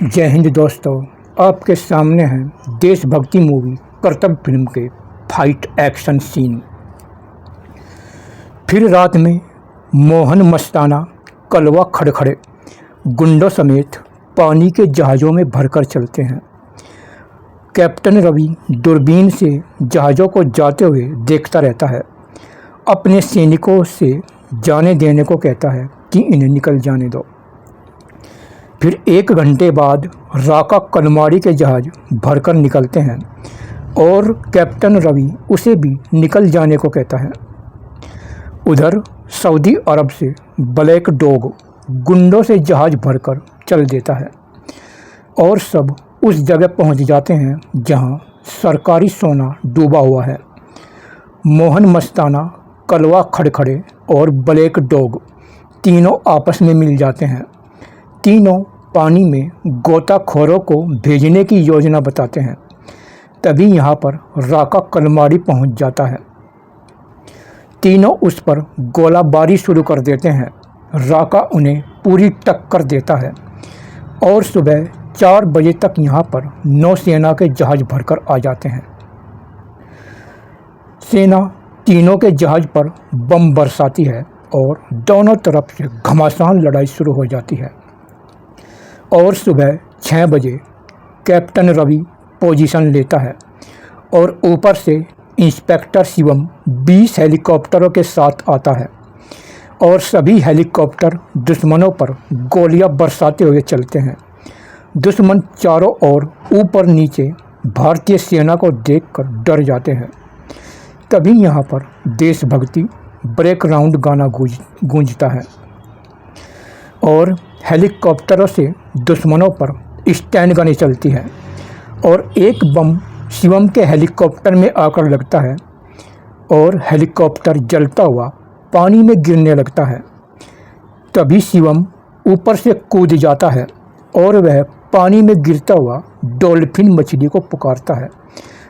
जय हिंद दोस्तों। आपके सामने है देशभक्ति मूवी कर्तव्य फिल्म के फाइट एक्शन सीन। फिर रात में मोहन मस्ताना कलवा खड़खड़े गुंडों समेत पानी के जहाज़ों में भरकर चलते हैं। कैप्टन रवि दूरबीन से जहाज़ों को जाते हुए देखता रहता है। अपने सैनिकों से जाने देने को कहता है कि इन्हें निकल जाने दो। फिर 1 घंटे बाद राका कलमाड़ी के जहाज़ भरकर निकलते हैं और कैप्टन रवि उसे भी निकल जाने को कहता है। उधर सऊदी अरब से ब्लैक डॉग गुंडों से जहाज़ भरकर चल देता है और सब उस जगह पहुंच जाते हैं जहां सरकारी सोना डूबा हुआ है। मोहन मस्ताना, कलवा खड़खड़े और ब्लैक डॉग तीनों आपस में मिल जाते हैं। तीनों पानी में गोताखोरों को भेजने की योजना बताते हैं। तभी यहाँ पर राका कलमाड़ी पहुँच जाता है। तीनों उस पर गोलाबारी शुरू कर देते हैं। राका उन्हें पूरी टक्कर देता है और सुबह 4 बजे तक यहाँ पर नौसेना के जहाज़ भरकर आ जाते हैं। सेना तीनों के जहाज़ पर बम बरसाती है और दोनों तरफ से घमासान लड़ाई शुरू हो जाती है। और सुबह 6 बजे कैप्टन रवि पोजीशन लेता है और ऊपर से इंस्पेक्टर शिवम 20 हेलीकॉप्टरों के साथ आता है और सभी हेलीकॉप्टर दुश्मनों पर गोलियां बरसाते हुए चलते हैं। दुश्मन चारों ओर ऊपर नीचे भारतीय सेना को देखकर डर जाते हैं। तभी यहाँ पर देशभक्ति बैकग्राउंड गाना गूंजता है और हेलीकॉप्टरों से दुश्मनों पर स्टैंड गनें चलती है और एक बम शिवम के हेलीकॉप्टर में आकर लगता है और हेलीकॉप्टर जलता हुआ पानी में गिरने लगता है। तभी शिवम ऊपर से कूद जाता है और वह पानी में गिरता हुआ डॉल्फिन मछली को पुकारता है।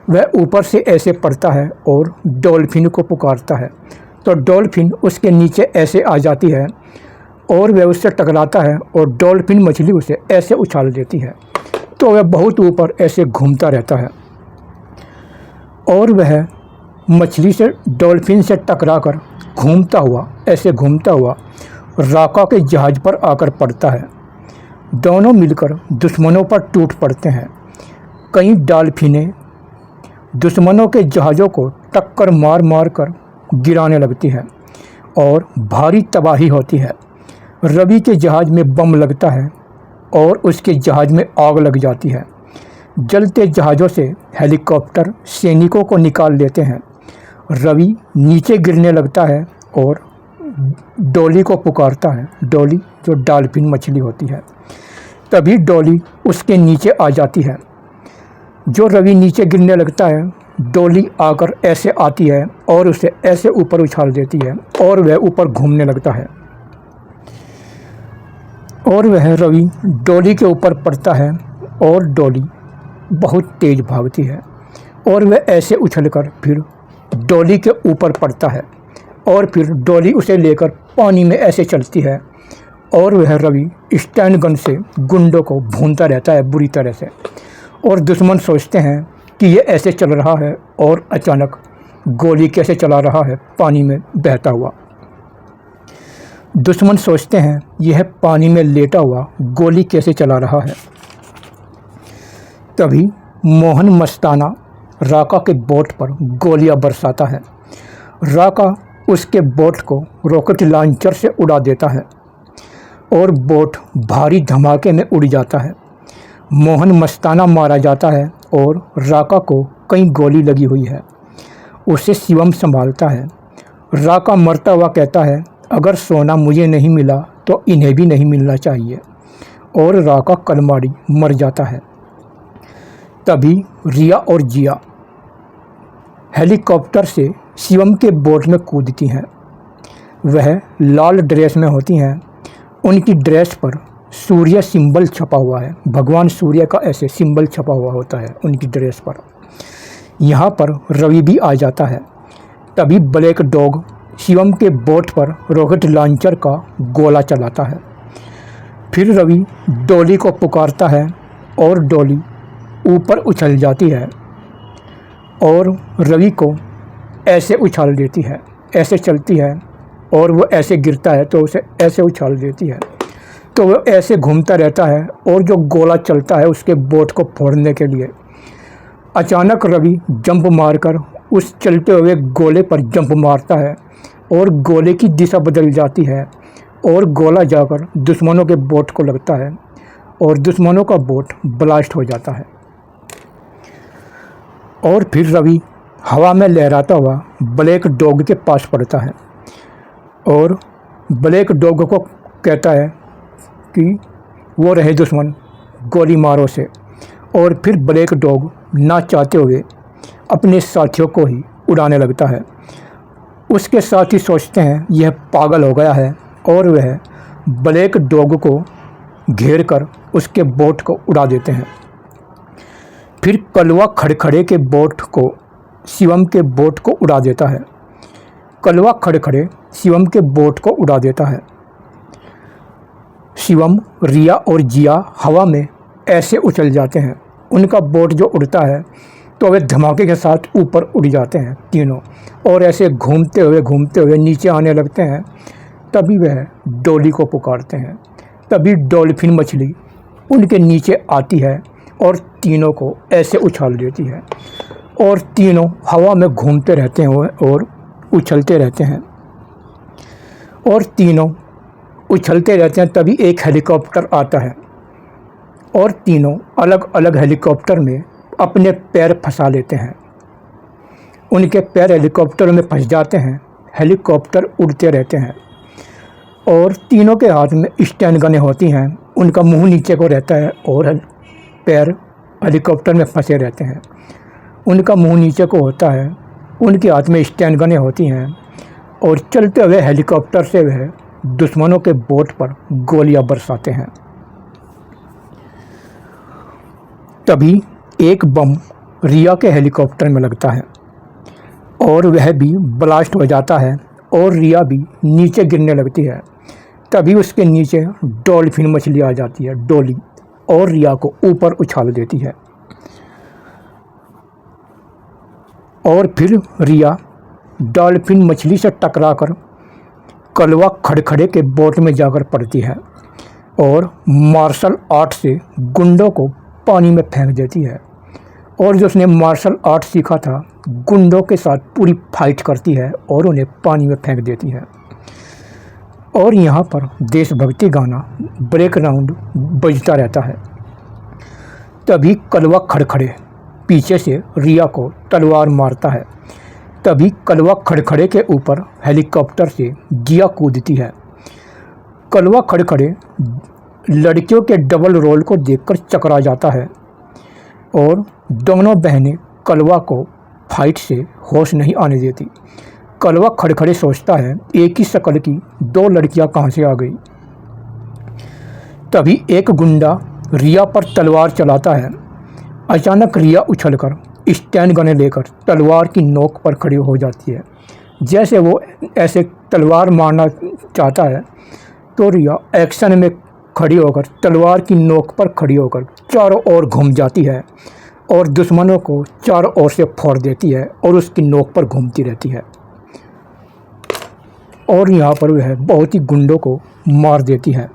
वह ऊपर से ऐसे पड़ता है और डॉल्फिन को पुकारता है तो डॉल्फिन उसके नीचे ऐसे आ जाती है और वह उससे टकराता है और डॉल्फिन मछली उसे ऐसे उछाल देती है तो वह बहुत ऊपर ऐसे घूमता रहता है और वह मछली से डॉल्फिन से टकराकर घूमता हुआ राका के जहाज़ पर आकर पड़ता है। दोनों मिलकर दुश्मनों पर टूट पड़ते हैं। कई डॉल्फिनें दुश्मनों के जहाज़ों को टक्कर मार मार कर गिराने लगती है और भारी तबाही होती है। रवि के जहाज़ में बम लगता है और उसके जहाज़ में आग लग जाती है। जलते जहाज़ों से हेलीकॉप्टर सैनिकों को निकाल लेते हैं। रवि नीचे गिरने लगता है और डॉली को पुकारता है, डॉली जो डॉल्फिन मछली होती है। तभी डॉली उसके नीचे आ जाती है। जो रवि नीचे गिरने लगता है, डॉली आकर ऐसे आती है और उसे ऐसे ऊपर उछाल देती है और वह ऊपर घूमने लगता है और वह रवि डॉली के ऊपर पड़ता है और डॉली बहुत तेज़ भागती है और वह ऐसे उछलकर फिर डॉली के ऊपर पड़ता है और फिर डॉली उसे लेकर पानी में ऐसे चलती है और वह रवि स्टैंड गन से गुंडों को भूनता रहता है बुरी तरह से। और दुश्मन सोचते हैं कि ये ऐसे चल रहा है और अचानक गोली कैसे चला रहा है पानी में बहता हुआ। दुश्मन सोचते हैं यह पानी में लेटा हुआ गोली कैसे चला रहा है। तभी मोहन मस्ताना राका के बोट पर गोलियां बरसाता है। राका उसके बोट को रॉकेट लॉन्चर से उड़ा देता है और बोट भारी धमाके में उड़ जाता है। मोहन मस्ताना मारा जाता है और राका को कई गोली लगी हुई है। उसे शिवम संभालता है। राका मरता हुआ कहता है, अगर सोना मुझे नहीं मिला तो इन्हें भी नहीं मिलना चाहिए, और राका कलमाड़ी मर जाता है। तभी रिया और जिया हेलीकॉप्टर से शिवम के बोट में कूदती हैं। वह लाल ड्रेस में होती हैं। उनकी ड्रेस पर सूर्य सिंबल छपा हुआ है, भगवान सूर्य का ऐसे सिंबल छपा हुआ होता है उनकी ड्रेस पर। यहाँ पर रवि भी आ जाता है। तभी ब्लैक डॉग शिवम के बोट पर रॉकेट लॉन्चर का गोला चलाता है फिर रवि डॉली को पुकारता है और डॉली ऊपर उछल जाती है और रवि को ऐसे उछाल देती है, ऐसे चलती है और वो ऐसे गिरता है तो उसे ऐसे उछाल देती है, तो वो ऐसे घूमता रहता है और जो गोला चलता है उसके बोट को फोड़ने के लिए। अचानक रवि जंप मारकर उस चलते हुए गोले पर जंप मारता है और गोले की दिशा बदल जाती है और गोला जाकर दुश्मनों के बोट को लगता है और दुश्मनों का बोट ब्लास्ट हो जाता है। और फिर रवि हवा में लहराता हुआ ब्लैक डॉग के पास पड़ता है और ब्लैक डॉग को कहता है कि वो रहे दुश्मन, गोली मारो से। और फिर ब्लैक डॉग ना चाहते हुए अपने साथियों को ही उड़ाने लगता है। उसके साथी सोचते हैं यह पागल हो गया है और वह ब्लैक डॉग को घेर कर उसके बोट को उड़ा देते हैं। फिर कलवा खड़खड़े के बोट को शिवम के बोट को उड़ा देता है। कलवा खड़खड़े शिवम के बोट को उड़ा देता है। शिवम, रिया और जिया हवा में ऐसे उछल जाते हैं। उनका बोट जो उड़ता है तो वे धमाके के साथ ऊपर उड़ जाते हैं तीनों और ऐसे घूमते हुए नीचे आने लगते हैं। तभी वह डॉली को पुकारते हैं। तभी डॉल्फिन मछली उनके नीचे आती है और तीनों को ऐसे उछाल देती है और तीनों हवा में घूमते रहते हैं और उछलते रहते हैं और तीनों उछलते रहते हैं। तभी एक हेलीकॉप्टर आता है और तीनों अलग अलग हेलीकॉप्टर में अपने पैर फंसा लेते हैं। उनके पैर हेलीकॉप्टर में फंस जाते हैं। हेलीकॉप्टर उड़ते रहते हैं और तीनों के हाथ में स्टैंड गनें होती हैं। उनका मुंह नीचे को रहता है और पैर हेलीकॉप्टर में फंसे रहते हैं। उनका मुंह नीचे को होता है, उनके हाथ में स्टैंड गनें होती हैं और चलते हुए हेलीकॉप्टर से वह दुश्मनों के बोट पर गोलियां बरसाते हैं। तभी एक बम रिया के हेलीकॉप्टर में लगता है और वह भी ब्लास्ट हो जाता है और रिया भी नीचे गिरने लगती है। तभी उसके नीचे डॉल्फिन मछली आ जाती है, डॉली, और रिया को ऊपर उछाल देती है। और फिर रिया डॉल्फिन मछली से टकराकर कलवा खड़खड़े के बोट में जाकर पड़ती है और मार्शल आर्ट से गुंडों को पानी में फेंक देती है। और जो उसने मार्शल आर्ट सीखा था गुंडों के साथ पूरी फाइट करती है और उन्हें पानी में फेंक देती है। और यहाँ पर देशभक्ति गाना बैकग्राउंड बजता रहता है। तभी कलवा खड़खड़े पीछे से रिया को तलवार मारता है। तभी कलवा खड़खड़े के ऊपर हेलीकॉप्टर से जिया कूदती है। कलवा खड़खड़े लड़कियों के डबल रोल को देखकर चकरा जाता है और दोनों बहनें कलवा को फाइट से होश नहीं आने देती। कलवा खड़खड़े सोचता है एक ही शक्ल की दो लड़कियां कहाँ से आ गई। तभी एक गुंडा रिया पर तलवार चलाता है। अचानक रिया उछलकर स्टैंड गने लेकर तलवार की नोक पर खड़ी हो जाती है। जैसे वो ऐसे तलवार मारना चाहता है तो रिया एक्शन में खड़ी होकर तलवार की नोक पर खड़ी होकर चारों ओर घूम जाती है और दुश्मनों को चारों ओर से फोड़ देती है और उसकी नोक पर घूमती रहती है। और यहाँ पर वह बहुत ही गुंडों को मार देती है।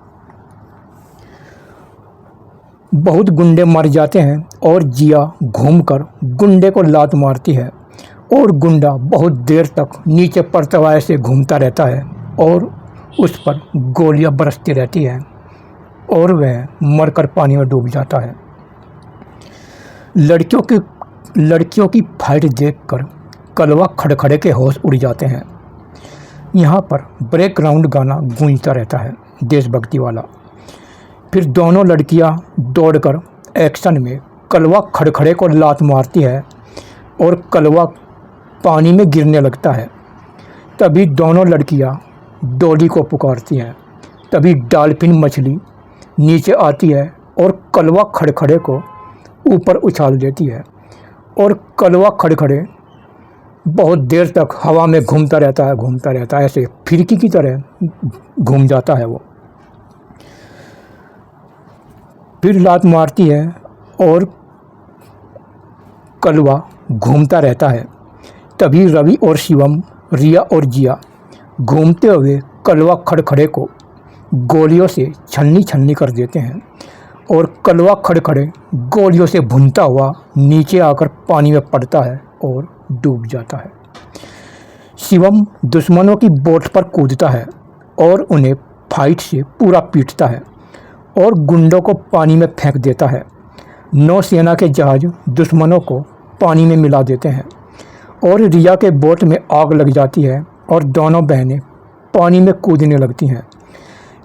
बहुत गुंडे मर जाते हैं और जिया घूमकर गुंडे को लात मारती है और गुंडा बहुत देर तक नीचे पड़ता हुआ ऐसे घूमता रहता है और उस पर गोलियां बरसती रहती हैं और वह मरकर पानी में डूब जाता है। लड़कियों की फाइट देखकर कलवा खड़खड़े के होश उड़ जाते हैं। यहाँ पर बैकग्राउंड गाना गूंजता रहता है देशभक्ति वाला। फिर दोनों लड़कियाँ दौड़कर एक्शन में कलवा खड़खड़े को लात मारती है और कलवा पानी में गिरने लगता है। तभी दोनों लड़कियाँ डॉली को पुकारती हैं। तभी डॉल्फिन मछली नीचे आती है और कलवा खड़खड़े को ऊपर उछाल देती है और कलवा खड़खड़े बहुत देर तक हवा में घूमता रहता है ऐसे फिरकी की तरह घूम जाता है वो। फिर लात मारती है और कलवा घूमता रहता है। तभी रवि और शिवम, रिया और जिया घूमते हुए कलवा खड़खड़े को गोलियों से छन्नी छन्नी कर देते हैं और कलवा खड़खड़े गोलियों से भुनता हुआ नीचे आकर पानी में पड़ता है और डूब जाता है। शिवम दुश्मनों की बोट पर कूदता है और उन्हें फाइट से पूरा पीटता है और गुंडों को पानी में फेंक देता है। नौसेना के जहाज दुश्मनों को पानी में मिला देते हैं और रिया के बोट में आग लग जाती है और दोनों बहनें पानी में कूदने लगती हैं।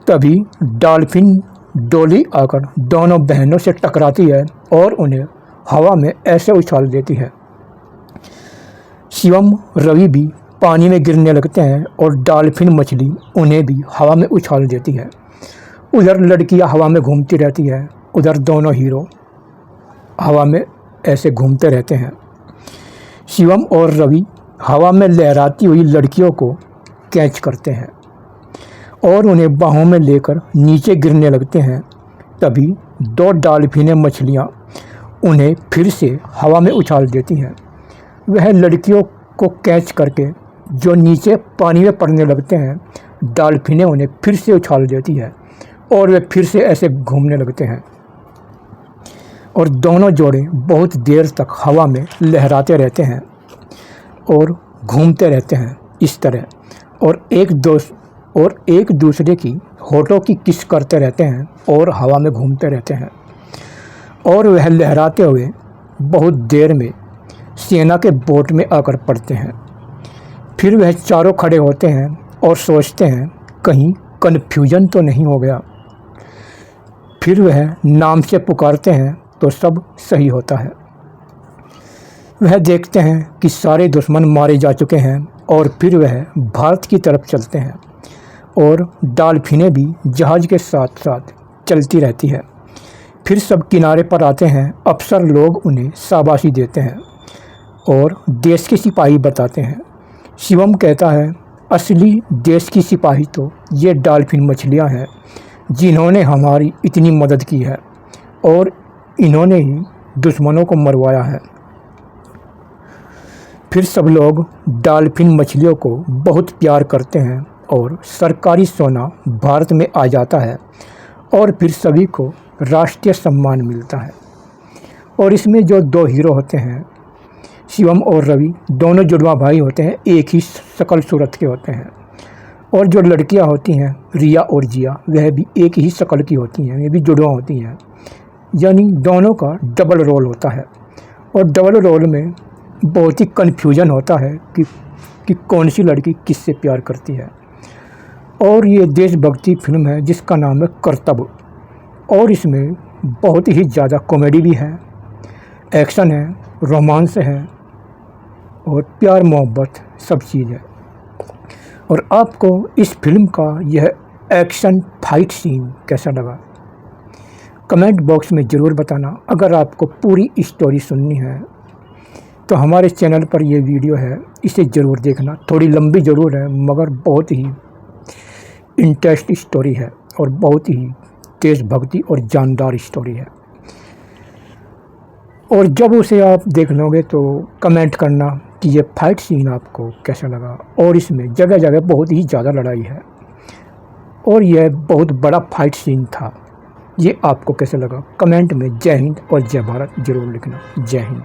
तभी डॉल्फिन डोली आकर दोनों बहनों से टकराती है और उन्हें हवा में ऐसे उछाल देती है। शिवम, रवि भी पानी में गिरने लगते हैं और डॉल्फिन मछली उन्हें भी हवा में उछाल देती है। उधर लड़कियां हवा में घूमती रहती है, उधर दोनों हीरो हवा में ऐसे घूमते रहते हैं। शिवम और रवि हवा में लहराती हुई लड़कियों को कैच करते हैं और उन्हें बाहों में लेकर नीचे गिरने लगते हैं। तभी दो डॉल्फिनें मछलियाँ उन्हें फिर से हवा में उछाल देती हैं। वह लड़कियों को कैच करके जो नीचे पानी में पड़ने लगते हैं, डॉल्फिनें उन्हें फिर से उछाल देती है और वे फिर से ऐसे घूमने लगते हैं और दोनों जोड़े बहुत देर तक हवा में लहराते रहते हैं और घूमते रहते हैं इस तरह, और एक दूसरे की होठों की किस करते रहते हैं और हवा में घूमते रहते हैं। और वह लहराते हुए बहुत देर में सेना के बोट में आकर पड़ते हैं। फिर वह चारों खड़े होते हैं और सोचते हैं कहीं कन्फ्यूजन तो नहीं हो गया। फिर वह नाम से पुकारते हैं तो सब सही होता है। वह देखते हैं कि सारे दुश्मन मारे जा चुके हैं और फिर वह भारत की तरफ चलते हैं और डॉल्फिनें भी जहाज़ के साथ साथ चलती रहती है। फिर सब किनारे पर आते हैं। अफसर लोग उन्हें शाबाशी देते हैं और देश के सिपाही बताते हैं। शिवम कहता है, असली देश की सिपाही तो ये डॉल्फिन मछलियाँ हैं जिन्होंने हमारी इतनी मदद की है और इन्होंने ही दुश्मनों को मरवाया है। फिर सब लोग डॉल्फिन मछलियों को बहुत प्यार करते हैं और सरकारी सोना भारत में आ जाता है और फिर सभी को राष्ट्रीय सम्मान मिलता है। और इसमें जो दो हीरो होते हैं, शिवम और रवि, दोनों जुड़वा भाई होते हैं, एक ही शकल सूरत के होते हैं। और जो लड़कियां होती हैं, रिया और जिया, वह भी एक ही शकल की होती हैं, ये भी जुड़वा होती हैं। यानी दोनों का डबल रोल होता है और डबल रोल में बहुत ही कन्फ्यूजन होता है कि कौन सी लड़की किससे प्यार करती है। और ये देशभक्ति फिल्म है जिसका नाम है कर्तव्य, और इसमें बहुत ही ज़्यादा कॉमेडी भी है, एक्शन है, रोमांस है और प्यार मोहब्बत सब चीज़ है। और आपको इस फिल्म का यह एक्शन फाइट सीन कैसा लगा, कमेंट बॉक्स में ज़रूर बताना। अगर आपको पूरी स्टोरी सुननी है तो हमारे चैनल पर यह वीडियो है, इसे ज़रूर देखना। थोड़ी लंबी ज़रूर है मगर बहुत ही इंटरेस्ट स्टोरी है और बहुत ही देशभक्ति और जानदार स्टोरी है। और जब उसे आप देख लोगे तो कमेंट करना कि ये फाइट सीन आपको कैसा लगा। और इसमें जगह जगह बहुत ही ज़्यादा लड़ाई है और यह बहुत बड़ा फाइट सीन था। ये आपको कैसा लगा कमेंट में जय हिंद और जय भारत ज़रूर लिखना। जय हिंद।